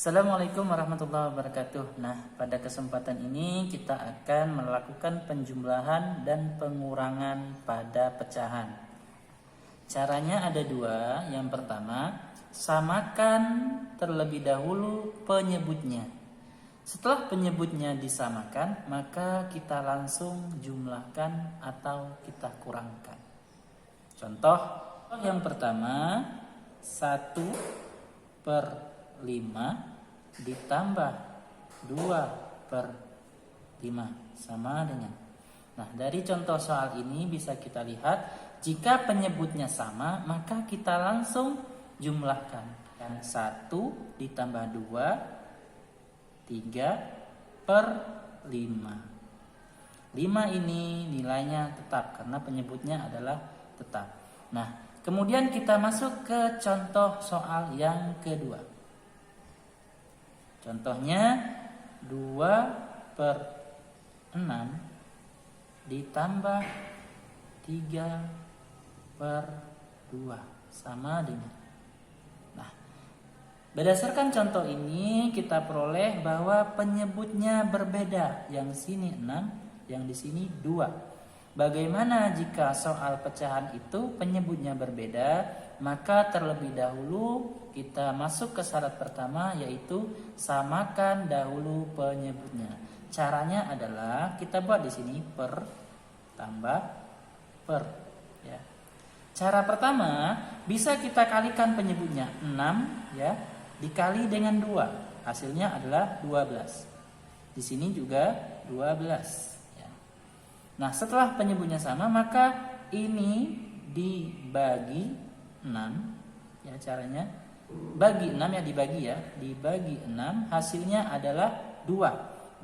Assalamualaikum warahmatullahi wabarakatuh. Nah, pada kesempatan ini kita akan melakukan penjumlahan dan pengurangan pada pecahan. Caranya ada dua. Yang pertama, samakan terlebih dahulu penyebutnya. Setelah penyebutnya disamakan, maka kita langsung jumlahkan atau kita kurangkan. Contoh yang pertama, 1/5 ditambah 2/5 sama dengan. Nah, dari contoh soal ini bisa kita lihat, jika penyebutnya sama, maka kita langsung jumlahkan. 1 ditambah 2, 3/5. 5 ini nilainya tetap karena penyebutnya adalah tetap. Nah, kemudian kita masuk ke contoh soal yang kedua. Contohnya 2/6 ditambah 3/2 sama dengan. Nah, berdasarkan contoh ini kita peroleh bahwa penyebutnya berbeda. Yang sini 6, yang di sini 2. Bagaimana jika soal pecahan itu penyebutnya berbeda? Maka terlebih dahulu kita masuk ke syarat pertama, yaitu samakan dahulu penyebutnya. Caranya adalah kita buat di sini per tambah per, ya. Cara pertama bisa kita kalikan penyebutnya 6, ya, dikali dengan 2. Hasilnya adalah 12. Di sini juga 12. Nah, setelah penyebutnya sama, maka ini dibagi 6, ya, caranya bagi 6, ya, dibagi 6, hasilnya adalah 2.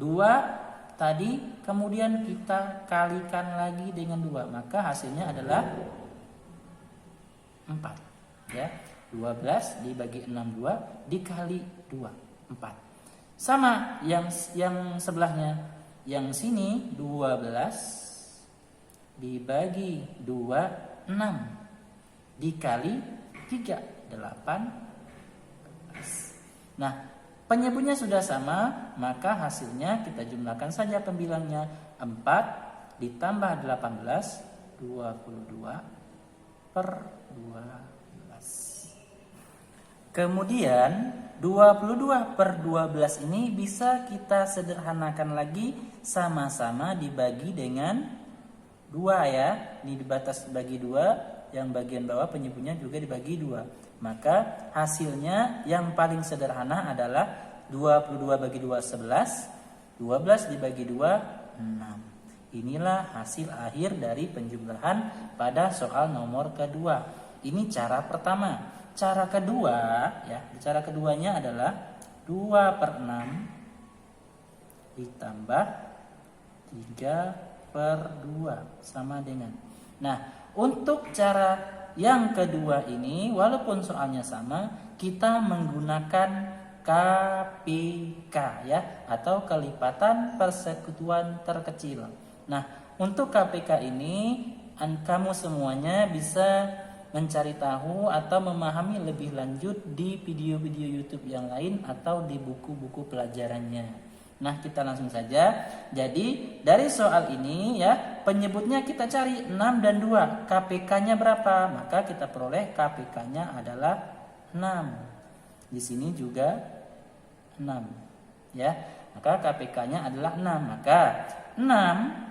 2 tadi kemudian kita kalikan lagi dengan 2, maka hasilnya adalah 4, ya. 12 dibagi 6, 2 dikali 2, 4. Sama yang sebelahnya. Yang sini 12 dibagi 2, 6 dikali 3, 18. Nah, penyebutnya sudah sama, maka hasilnya kita jumlahkan saja pembilangnya. 4 ditambah 18, 22/12. Kemudian 22/12 ini bisa kita sederhanakan lagi, sama-sama dibagi dengan 2, ya. Ini dibatas bagi 2, yang bagian bawah penyebutnya juga dibagi 2. Maka hasilnya yang paling sederhana adalah 22 bagi 2, 11. 12 dibagi 2, 6. Inilah hasil akhir dari penjumlahan pada soal nomor kedua. Ini cara pertama. Cara kedua, ya, cara keduanya adalah 2/6 ditambah 3/2 sama dengan. Nah, untuk cara yang kedua ini, walaupun soalnya sama, kita menggunakan KPK, ya, atau kelipatan persekutuan terkecil. Nah, untuk KPK ini kamu semuanya bisa mencari tahu atau memahami lebih lanjut di video-video YouTube yang lain atau di buku-buku pelajarannya. Nah, kita langsung saja. Jadi, dari soal ini, ya, penyebutnya kita cari 6 dan 2. KPK-nya berapa? Maka kita peroleh KPK-nya adalah 6. Di sini juga 6, ya. Maka KPK-nya adalah 6. Maka 6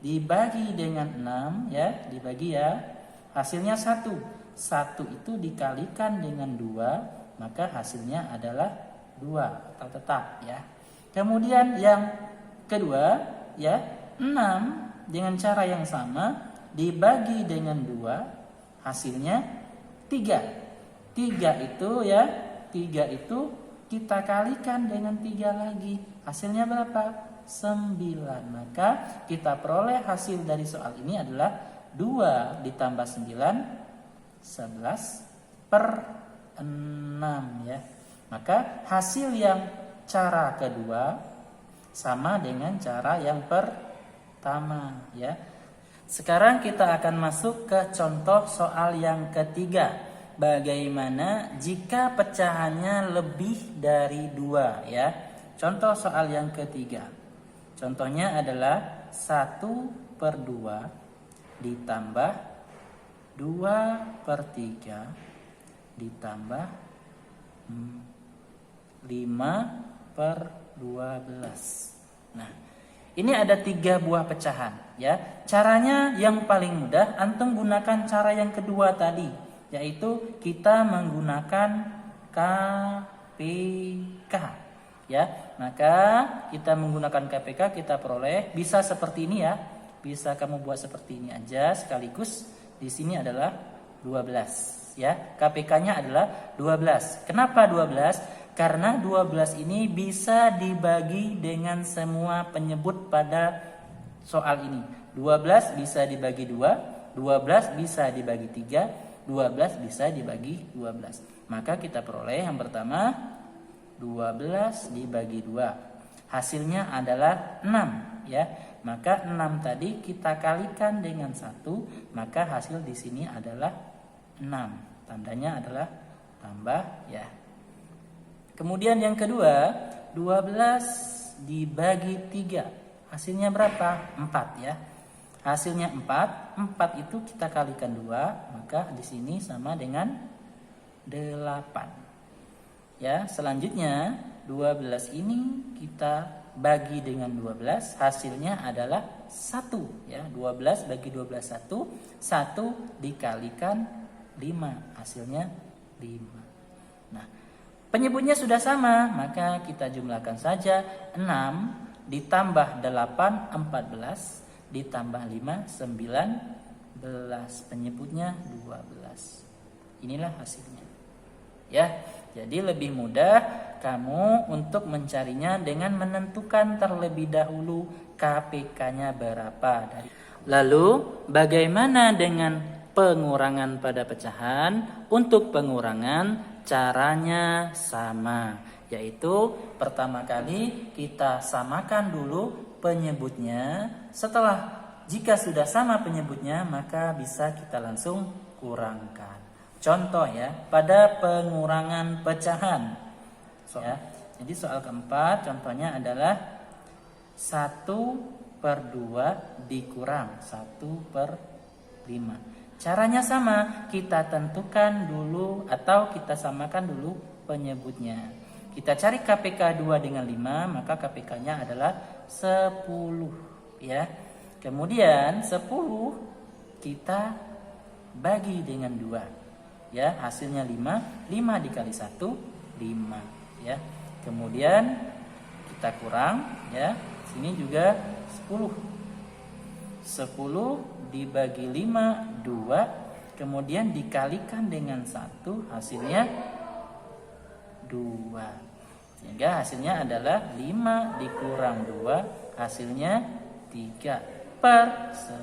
dibagi dengan 6, ya, dibagi, ya. Hasilnya 1. 1 itu dikalikan dengan 2, maka hasilnya adalah 2 atau tetap, ya. Kemudian yang kedua, ya, 6 dengan cara yang sama dibagi dengan 2, hasilnya 3. 3 itu, ya, 3 itu kita kalikan dengan 3 lagi. Hasilnya berapa? 9. Maka kita peroleh hasil dari soal ini adalah 2 ditambah 9, 11/6, ya. Maka hasil yang cara kedua sama dengan cara yang pertama, ya. Sekarang kita akan masuk ke contoh soal yang ketiga. bagaimana jika pecahannya lebih dari 2 ya. Contoh soal yang ketiga. Contohnya adalah 1/2 ditambah 2/3 ditambah 5/12. Nah, ini ada 3 buah pecahan ya. Caranya yang paling mudah antum gunakan cara yang kedua tadi, yaitu kita menggunakan KPK ya. Maka kita menggunakan KPK, kita peroleh bisa seperti ini ya. Bisa kamu buat seperti ini aja sekaligus. Di sini adalah 12 ya. KPK-nya adalah 12. Kenapa 12? Karena 12 ini bisa dibagi dengan semua penyebut pada soal ini. 12 bisa dibagi 2, 12 bisa dibagi 3, 12 bisa dibagi 12. Maka kita peroleh yang pertama 12 dibagi 2. Hasilnya adalah 6 ya. Maka 6 tadi kita kalikan dengan 1, maka hasil di sini adalah 6. Tandanya adalah tambah ya. Kemudian yang kedua, 12 dibagi 3. Hasilnya berapa? 4 ya. Hasilnya 4. 4 itu kita kalikan 2, maka di sini sama dengan 8. Ya, selanjutnya 12 ini kita bagi dengan 12, hasilnya adalah 1 ya. 12 bagi 12 1. 1 dikalikan 5, hasilnya 5. Nah, penyebutnya sudah sama, maka kita jumlahkan saja. 6 ditambah 8, 14, ditambah 5, 19. Penyebutnya 12. Inilah hasilnya. Ya, jadi lebih mudah kamu untuk mencarinya dengan menentukan terlebih dahulu KPK-nya berapa. Lalu, bagaimana dengan pengurangan pada pecahan? Untuk pengurangan caranya sama, yaitu pertama kali kita samakan dulu penyebutnya. Setelah jika sudah sama penyebutnya, maka bisa kita langsung kurangkan. Contoh ya, pada pengurangan pecahan ya. Jadi soal keempat contohnya adalah 1/2 dikurang 1/5. Caranya sama, kita tentukan dulu atau kita samakan dulu penyebutnya. Kita cari KPK 2 dengan 5, maka KPK-nya adalah 10 ya. Kemudian 10 kita bagi dengan 2 ya, hasilnya 5. 5 dikali 1, 5 ya. Kemudian kita kurang ya. Sini juga 10. 10 dibagi 5, 2. Kemudian dikalikan dengan 1, hasilnya 2. Sehingga hasilnya adalah 5 dikurang 2, hasilnya 3/10.